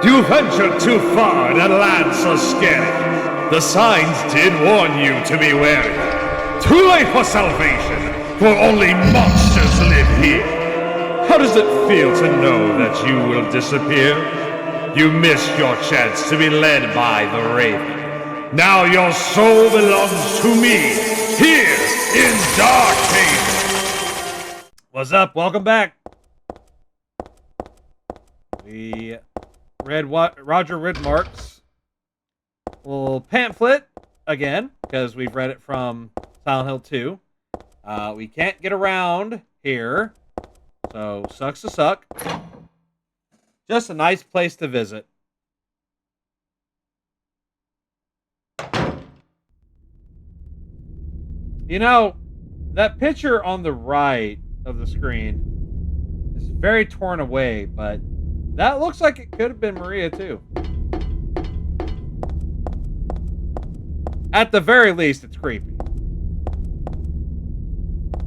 You ventured too far in a land so scary. The signs did warn you to be wary. Too late for salvation, for only monsters live here. How does it feel to know that you will disappear? You missed your chance to be led by the Raven. Now your soul belongs to me, here in Darkhaven. What's up? Welcome back. We read Roger Ridmark's little pamphlet again, because we've read it from Silent Hill 2. We can't get around here, so sucks to suck. Just a nice place to visit. You know, that picture on the right of the screen is very torn away, but that looks like it could have been Maria too. At the very least, it's creepy.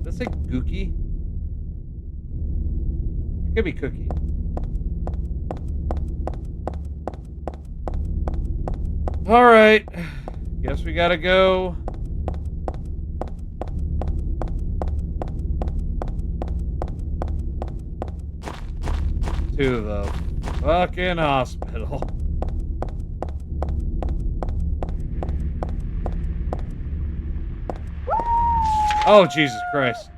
Does it say Gookie? It could be Cookie. Alright. Guess we gotta go. To the fucking hospital. Oh, Jesus Christ.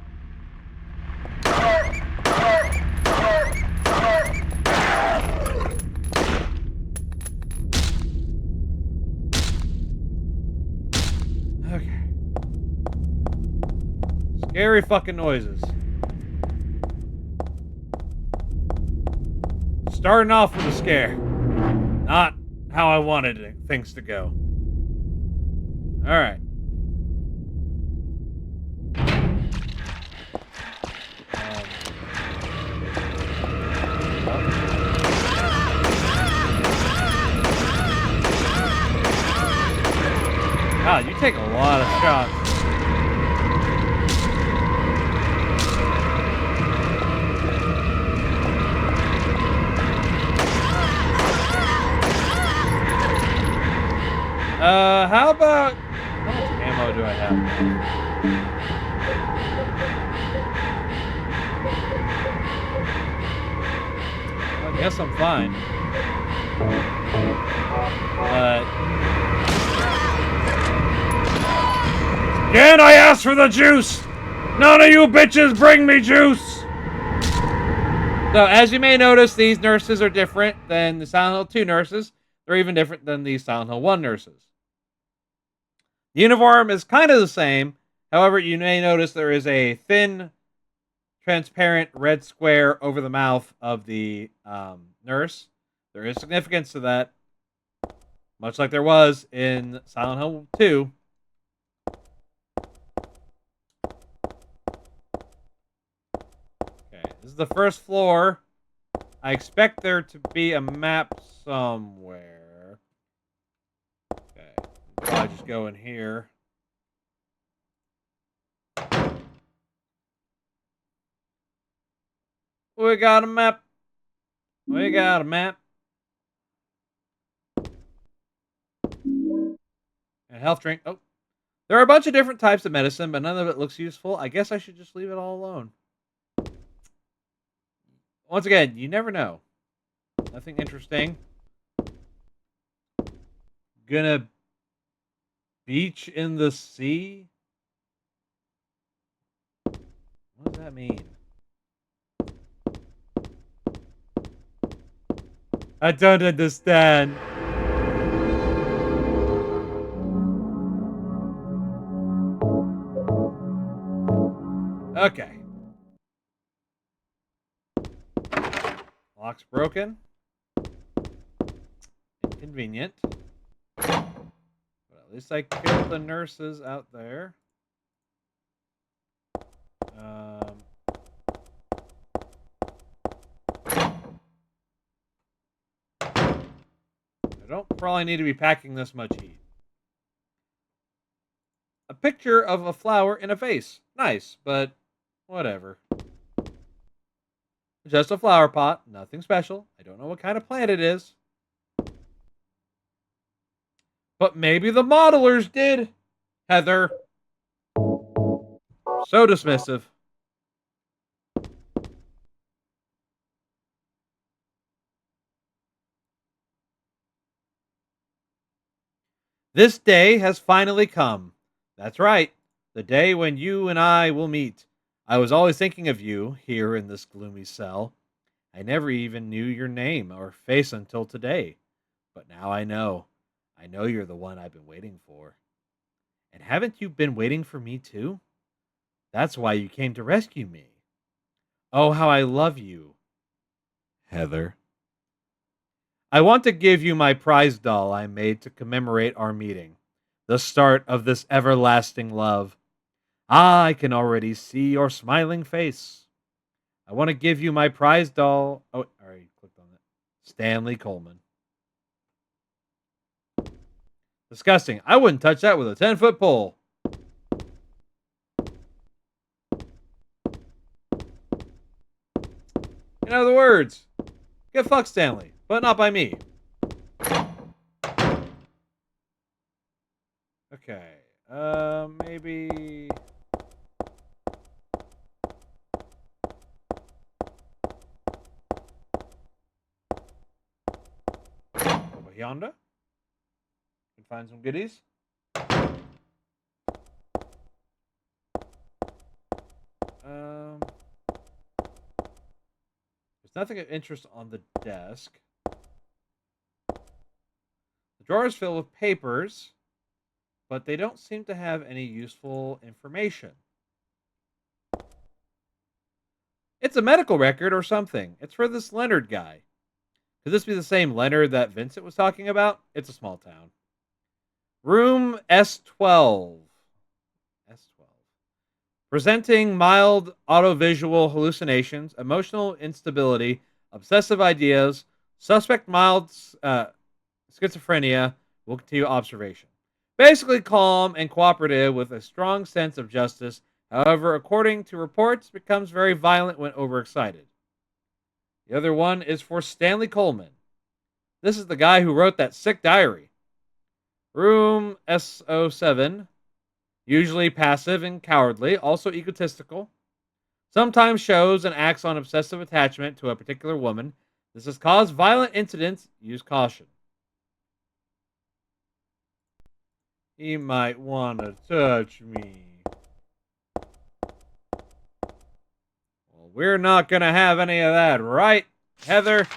Okay. Scary fucking noises. Starting off with a scare. Not how I wanted things to go. Alright. God, you take a lot of shots. How about... How much ammo do I have? I guess I'm fine. But... Again, I asked for the juice! None of you bitches bring me juice! So, as you may notice, these nurses are different than the Silent Hill 2 nurses. They're even different than the Silent Hill 1 nurses. The uniform is kind of the same. However, you may notice there is a thin, transparent red square over the mouth of the nurse. There is significance to that. Much like there was in Silent Hill 2. Okay, this is the first floor. I expect there to be a map somewhere. Okay, I'll just go in here. We got a map. We got a map. And health drink. Oh, there are a bunch of different types of medicine, but none of it looks useful. I guess I should just leave it all alone. Once again, you never know. Nothing interesting. Gonna beach in the sea? What does that mean? I don't understand. Okay. Lock's broken. Inconvenient. But at least I killed the nurses out there. I don't probably need to be packing this much heat. A picture of a flower in a vase. Nice, but whatever. Just a flower pot. Nothing special. I don't know what kind of plant it is. But maybe the modelers did. Heather. So dismissive. This day has finally come. That's right. The day when you and I will meet. I was always thinking of you here in this gloomy cell. I never even knew your name or face until today. But now I know. I know you're the one I've been waiting for. And haven't you been waiting for me too? That's why you came to rescue me. Oh, how I love you, Heather. I want to give you my prize doll I made to commemorate our meeting, the start of this everlasting love. Ah, I can already see your smiling face. I want to give you my prize doll. Oh, I already clicked on it. Stanley Coleman. Disgusting. I wouldn't touch that with a 10-foot pole. In other words, get fucked, Stanley, but not by me. Okay. Maybe. Over yonder. Can find some goodies. There's nothing of interest on the desk. The drawer is filled with papers, but they don't seem to have any useful information. It's a medical record or something. It's for this Leonard guy. Could this be the same Leonard that Vincent was talking about? It's a small town. Room S12. S12. Presenting mild autovisual hallucinations, emotional instability, obsessive ideas, suspect mild schizophrenia, will continue observation. Basically calm and cooperative with a strong sense of justice. However, according to reports, becomes very violent when overexcited. The other one is for Stanley Coleman. This is the guy who wrote that sick diary. Room S07. Usually passive and cowardly, also egotistical. Sometimes shows and acts on obsessive attachment to a particular woman. This has caused violent incidents. Use caution. He might want to touch me. Well, we're not going to have any of that, right, Heather?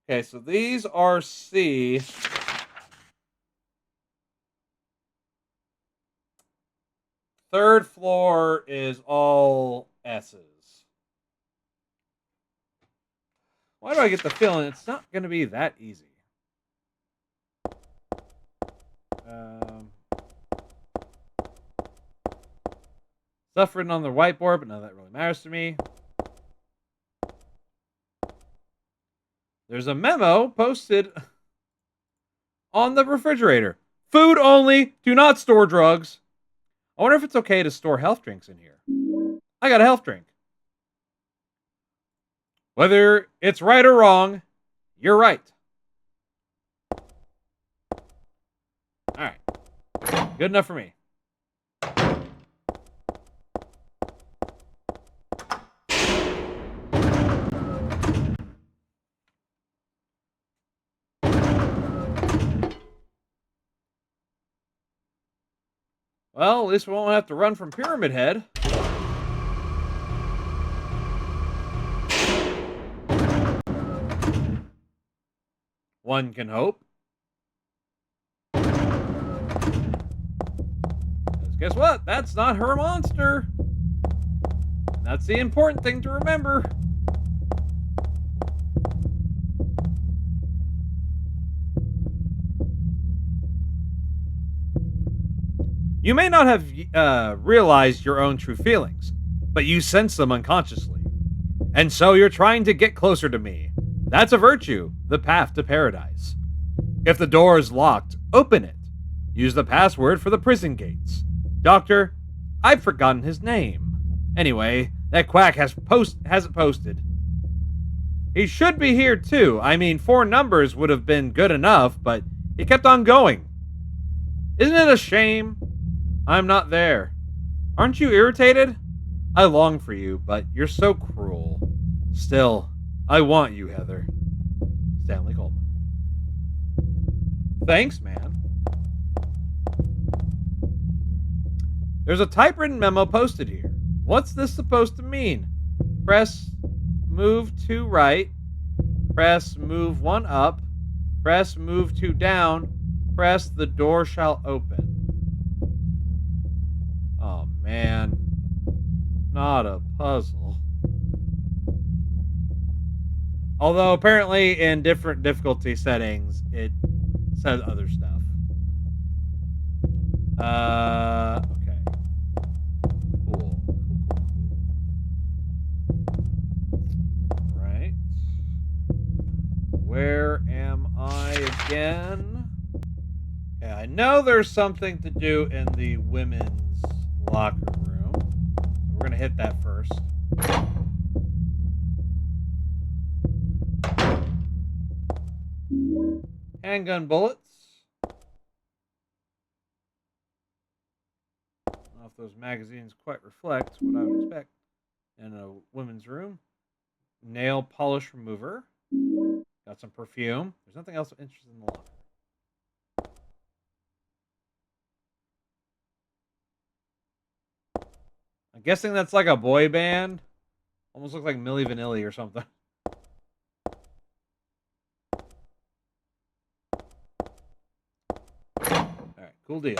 Okay, so these are C. Third floor is all S's. Why do I get the feeling it's not going to be that easy? Stuff written on the whiteboard, but none of that really matters to me. There's a memo posted on the refrigerator. Food only. Do not store drugs. I wonder if it's okay to store health drinks in here. I got a health drink. Whether it's right or wrong, you're right. Alright. Good enough for me. Well, at least we won't have to run from Pyramid Head. One can hope. Guess what? That's not her monster. That's the important thing to remember. You may not have realized your own true feelings, but you sense them unconsciously. And so you're trying to get closer to me. That's a virtue, the path to paradise. If the door is locked, open it. Use the password for the prison gates. Doctor, I've forgotten his name. Anyway, that quack hasn't posted. He should be here too. I mean, 4 numbers would have been good enough, but He kept on going. Isn't it a shame I'm not there? Aren't you irritated? I long for you, but you're so cruel. Still, I want you, Heather. Stanley Coleman. Thanks, man. There's a typewritten memo posted here. What's this supposed to mean? Press move 2 right. Press move 1 up. Press move 2 down. Press the door shall open. Oh, man. Not a puzzle. Although, apparently, in different difficulty settings, it says other stuff. Okay. Cool. Right. Where am I again? Okay, I know there's something to do in the women's locker room. We're gonna hit that first. Handgun bullets. I don't know if those magazines quite reflect what I would expect in a women's room. Nail polish remover. Got some perfume. There's nothing else interesting in the locker. I'm guessing that's like a boy band. Almost looks like Milli Vanilli or something. Alright, cool deal.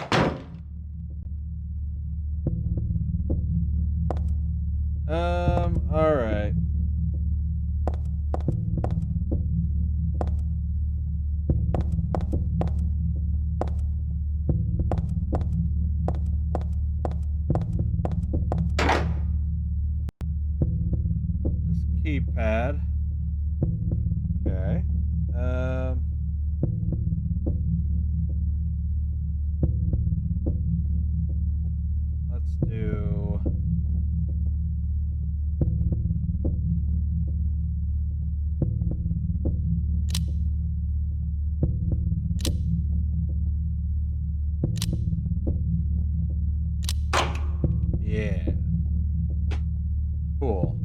Alright. This keypad. Okay. Let's do... Yeah. Cool.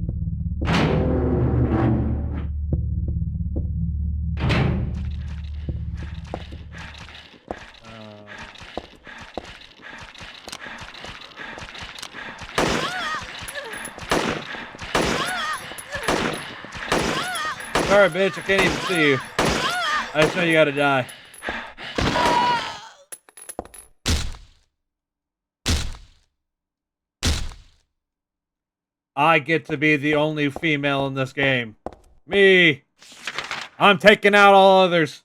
Sorry, bitch. I can't even see you. I just know you gotta die. I get to be the only female in this game. Me. I'm taking out all others.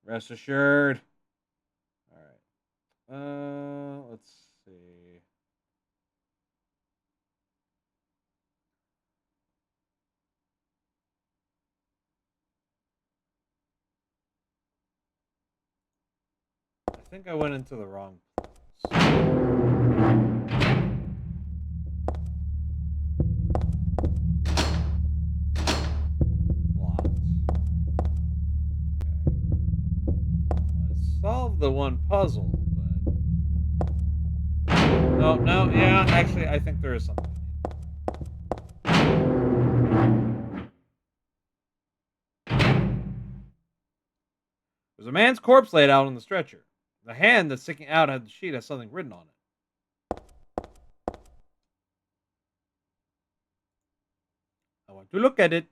Rest assured. Alright. Let's see. I think I went into the wrong place. Solve the one puzzle, but no, yeah, actually, I think there is something. There's a man's corpse laid out on the stretcher. The hand that's sticking out of the sheet has something written on it. I want to look at it.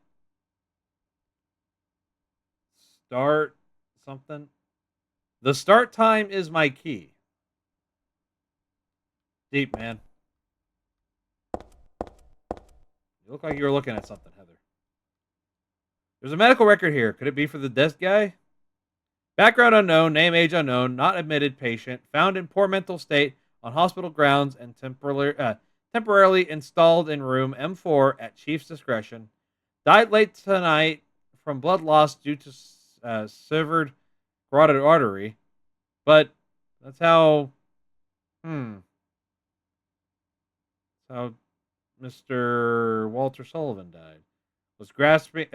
Start something. The start time is my key. Deep, man. You look like you were looking at something, Heather. There's a medical record here. Could it be for the desk guy? Background unknown, name, age unknown, not admitted patient, found in poor mental state on hospital grounds and temporarily installed in room M4 at chief's discretion. Died late tonight from blood loss due to severed carotid artery. But that's how... That's how Mr. Walter Sullivan died. Was grasping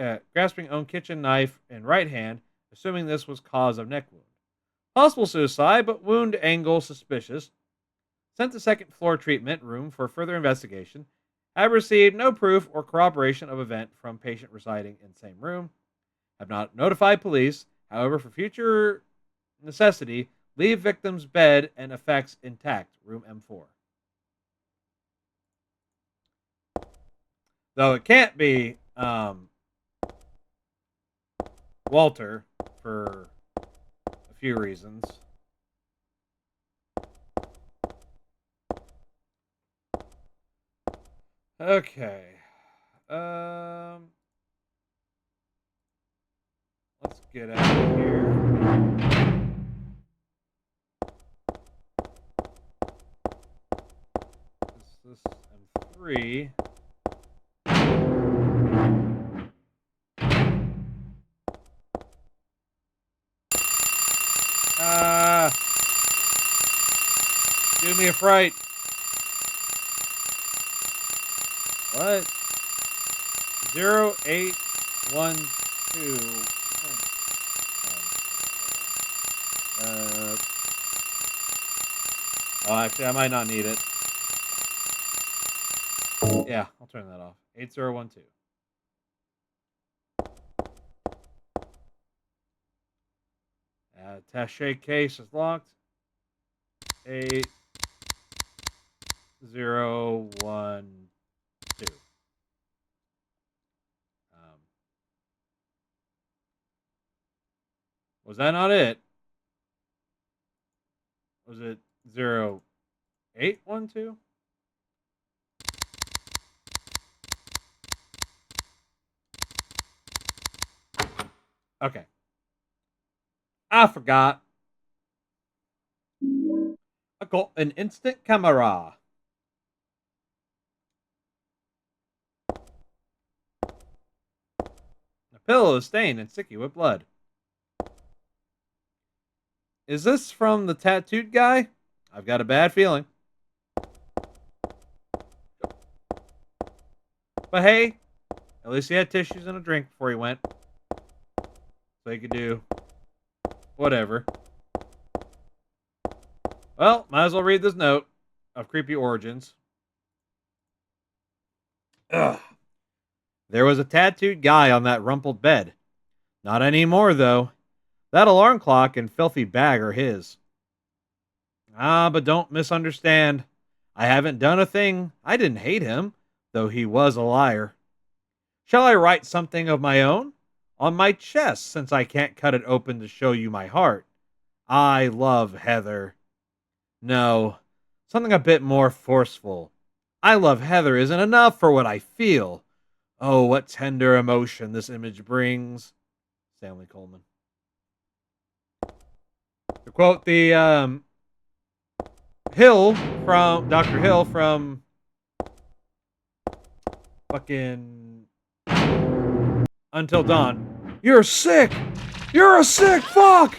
own kitchen knife in right hand, assuming this was cause of neck wound. Possible suicide, but wound angle suspicious. Sent to second floor treatment room for further investigation. Have received no proof or corroboration of event from patient residing in same room. Have not notified police. However, for future necessity, leave victim's bed and effects intact. Room M4. Though it can't be Walter for a few reasons. Okay. Let's get out of here. This M3. Do me a fright. What? 0812. Oh, actually, I might not need it. Yeah, I'll turn that off. 8012. Attaché case is locked. 8012. Was that not it? Was it 0812? Okay. I forgot. I got an instant camera. The pillow is stained and sticky with blood. Is this from the tattooed guy? I've got a bad feeling. But hey, at least he had tissues and a drink before he went. So he could do whatever. Well, might as well read this note of creepy origins. Ugh. There was a tattooed guy on that rumpled bed. Not anymore, though. That alarm clock and filthy bag are his. But don't misunderstand. I haven't done a thing. I didn't hate him, though he was a liar. Shall I write something of my own? On my chest, since I can't cut it open to show you my heart. I love Heather. No, something a bit more forceful. I love Heather isn't enough for what I feel. Oh, what tender emotion this image brings. Stanley Coleman. To quote the Hill from Dr. Hill from fucking Until Dawn. You're sick! You're a sick fuck!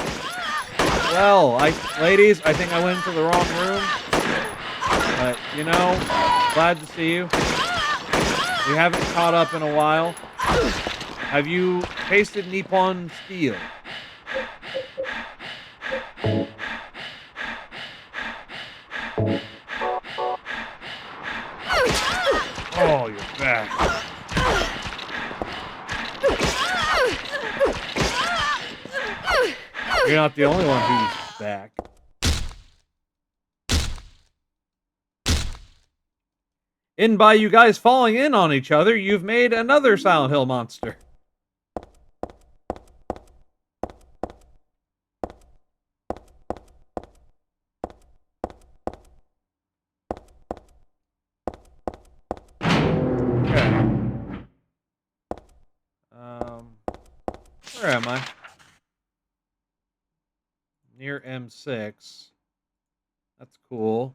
Well, ladies, I think I went into the wrong room. But, you know, glad to see you. We haven't caught up in a while. Have you tasted Nippon Steel? Oh, you're back. You're not the only one who's back. In by you guys falling in on each other, you've made another Silent Hill monster. Okay. Where am I? Near M6. That's cool.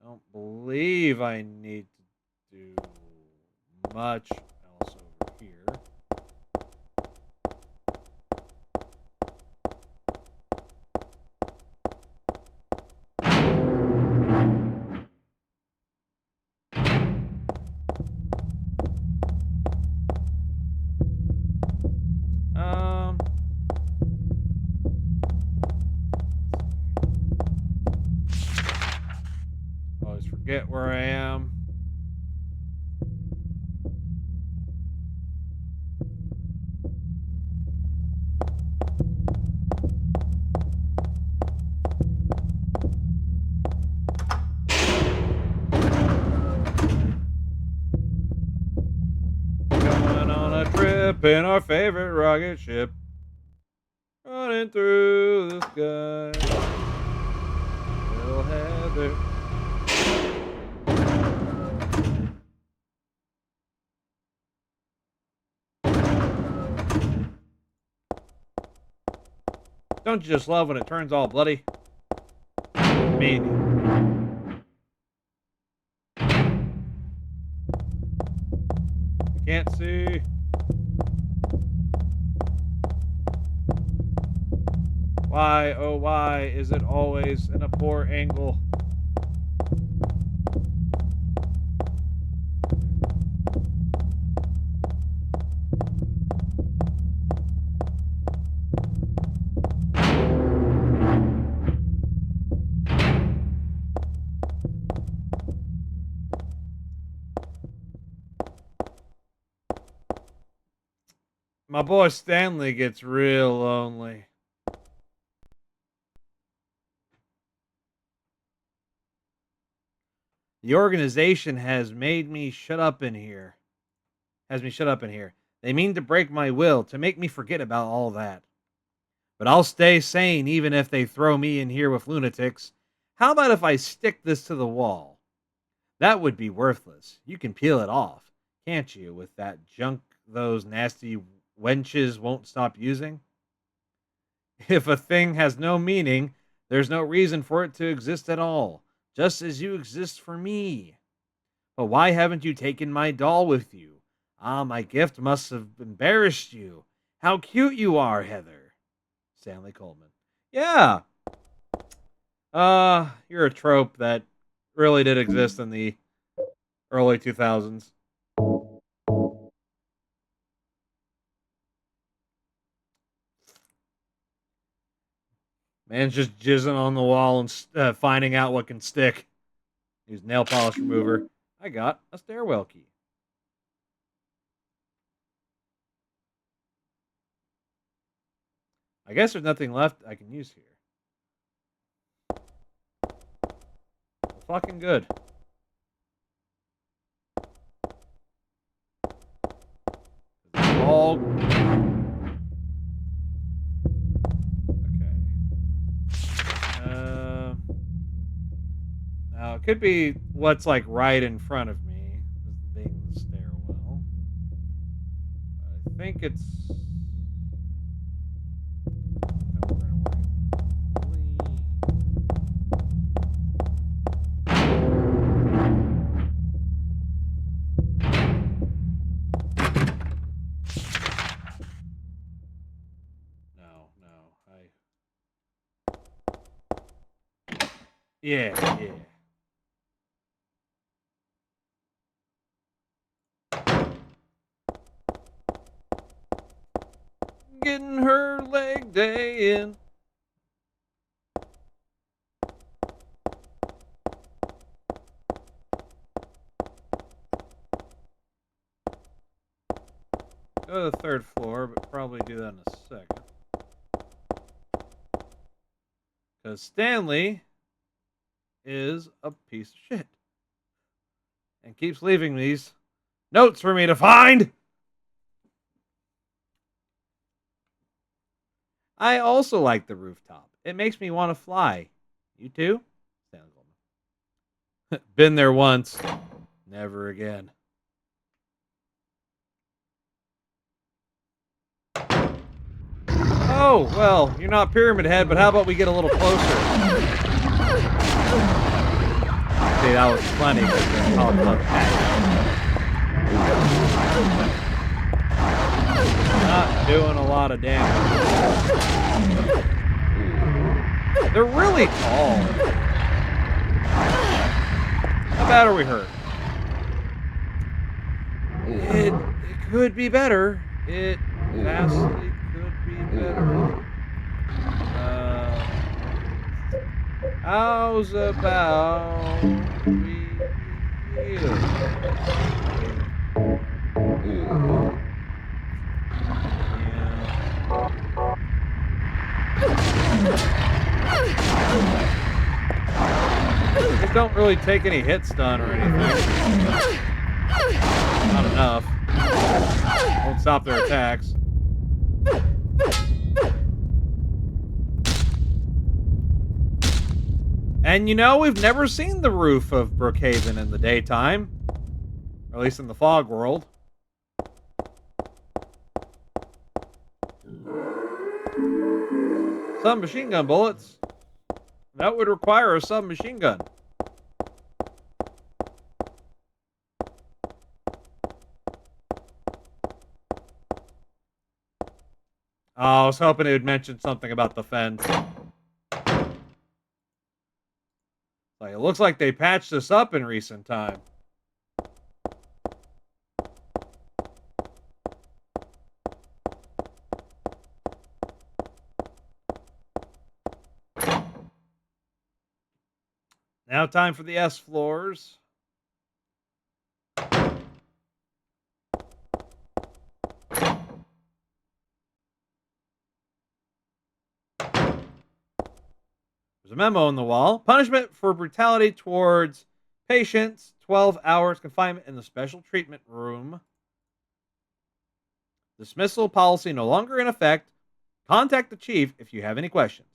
I don't believe I need to do much else over here. forget where I am. Going on a trip in our favorite rocket ship. Running through the sky. Little Heather. Don't you just love when it turns all bloody? Me. I can't see. Why, oh why, is it always in a poor angle? My boy Stanley gets real lonely. The organization has made me shut up in here. They mean to break my will, to make me forget about all that. But I'll stay sane even if they throw me in here with lunatics. How about if I stick this to the wall? That would be worthless. You can peel it off, can't you, with that junk those nasty wenches won't stop using? If a thing has no meaning, there's no reason for it to exist at all, just as you exist for me. But why haven't you taken my doll with you? Ah, my gift must have embarrassed you. How cute you are, Heather. Stanley Coleman. Yeah. You're a trope that really did exist in the early 2000s. Man's just jizzing on the wall and finding out what can stick. Use nail polish remover. I got a stairwell key. I guess there's nothing left I can use here. Well, fucking good. All now it could be what's like right in front of me, as being the stairwell. I think it's. Yeah. Getting her leg day in. Go to the third floor, but probably do that in a second. Because Stanley is a piece of shit. And keeps leaving these notes for me to find. I also like the rooftop. It makes me want to fly. You too? Been there once. Never again. Oh, well, you're not Pyramid Head, but how about we get a little closer? See, that was funny because they popped up. Not doing a lot of damage. They're really tall. How bad are we hurt? It could be better. It vastly could be better. How's about we These don't really take any hit stun or anything. Not enough. Won't stop their attacks. And you know, we've never seen the roof of Brookhaven in the daytime. Or at least in the fog world. Submachine gun bullets. That would require a submachine gun. Oh, I was hoping it would mention something about the fence. Like, it looks like they patched this up in recent time. Now time for the S floors. There's a memo on the wall. Punishment for brutality towards patients, 12 hours confinement in the special treatment room. Dismissal policy no longer in effect. Contact the chief if you have any questions.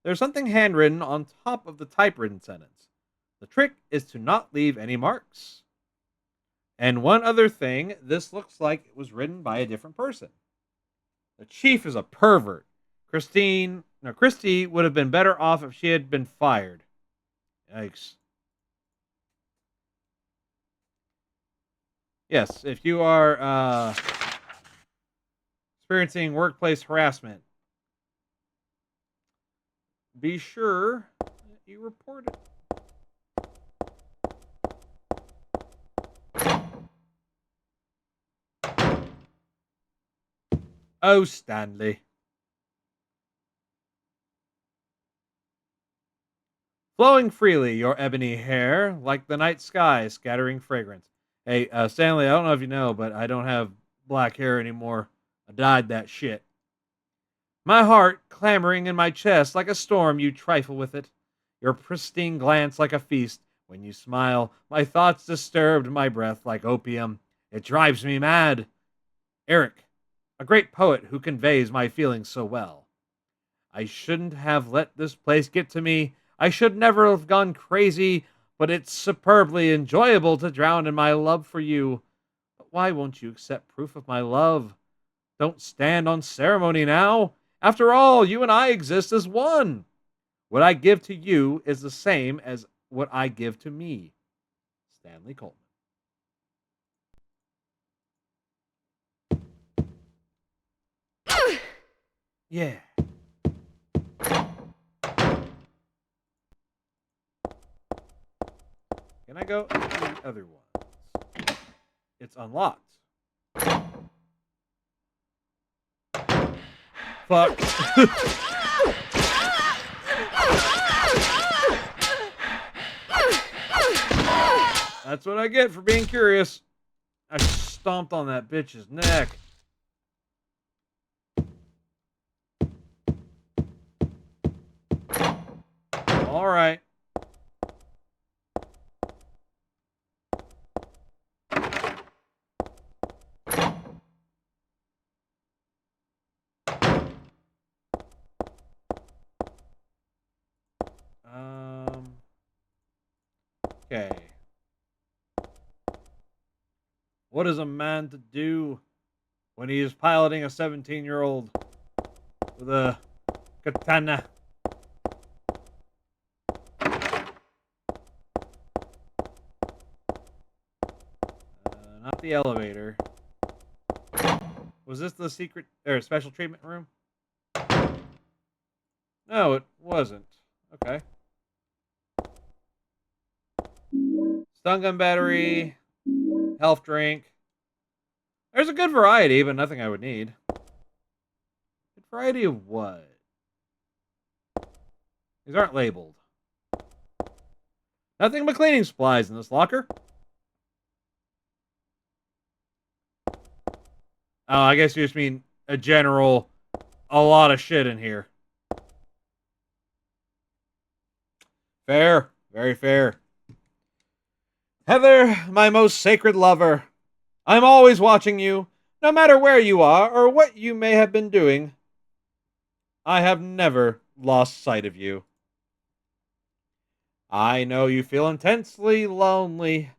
There's something handwritten on top of the typewritten sentence. The trick is to not leave any marks. And one other thing, this looks like it was written by a different person. The chief is a pervert. Christy would have been better off if she had been fired. Yikes. Yes, if you are experiencing workplace harassment, be sure that you report it. Oh, Stanley. Flowing freely, your ebony hair, like the night sky scattering fragrance. Hey, Stanley, I don't know if you know, but I don't have black hair anymore. I dyed that shit. My heart clamoring in my chest like a storm, you trifle with it. Your pristine glance like a feast. When you smile, my thoughts disturbed, my breath like opium. It drives me mad. Eric, a great poet who conveys my feelings so well. I shouldn't have let this place get to me. I should never have gone crazy, but it's superbly enjoyable to drown in my love for you. But why won't you accept proof of my love? Don't stand on ceremony now. After all, you and I exist as one. What I give to you is the same as what I give to me. Stanley Coleman. Yeah. Can I go to the other ones? It's unlocked. Fuck. That's what I get for being curious. I stomped on that bitch's neck. All right. Okay. What is a man to do when he is piloting a 17-year-old with a katana? Not the elevator. Was this the secret or special treatment room? No, it wasn't. Okay. Stun gun battery, health drink. There's a good variety, but nothing I would need. Good variety of what? These aren't labeled. Nothing but cleaning supplies in this locker. Oh, I guess you just mean a general, a lot of shit in here. Fair. Very fair. Heather, my most sacred lover, I'm always watching you, no matter where you are or what you may have been doing. I have never lost sight of you. I know you feel intensely lonely,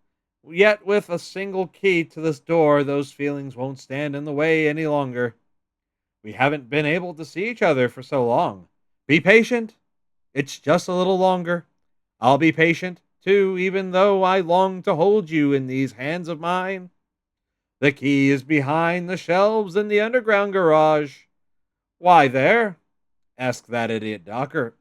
yet with a single key to this door, those feelings won't stand in the way any longer. We haven't been able to see each other for so long. Be patient. It's just a little longer. I'll be patient, too, even though I long to hold you in these hands of mine. The key is behind the shelves in the underground garage. Why there? Asked that idiot Docker.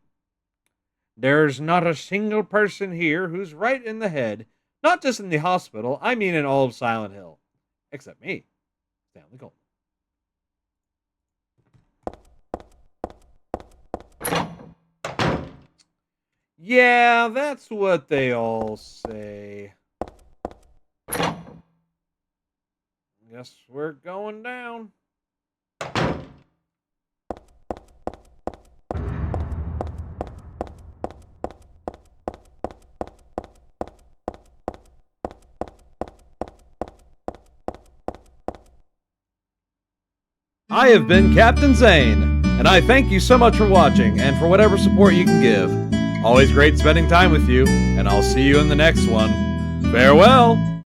There's not a single person here who's right in the head, not just in the hospital, I mean in all of Silent Hill. Except me, Stanley Cole. Yeah, that's what they all say. Guess we're going down. I have been Captain Zane, and I thank you so much for watching and for whatever support you can give. Always great spending time with you, and I'll see you in the next one. Farewell!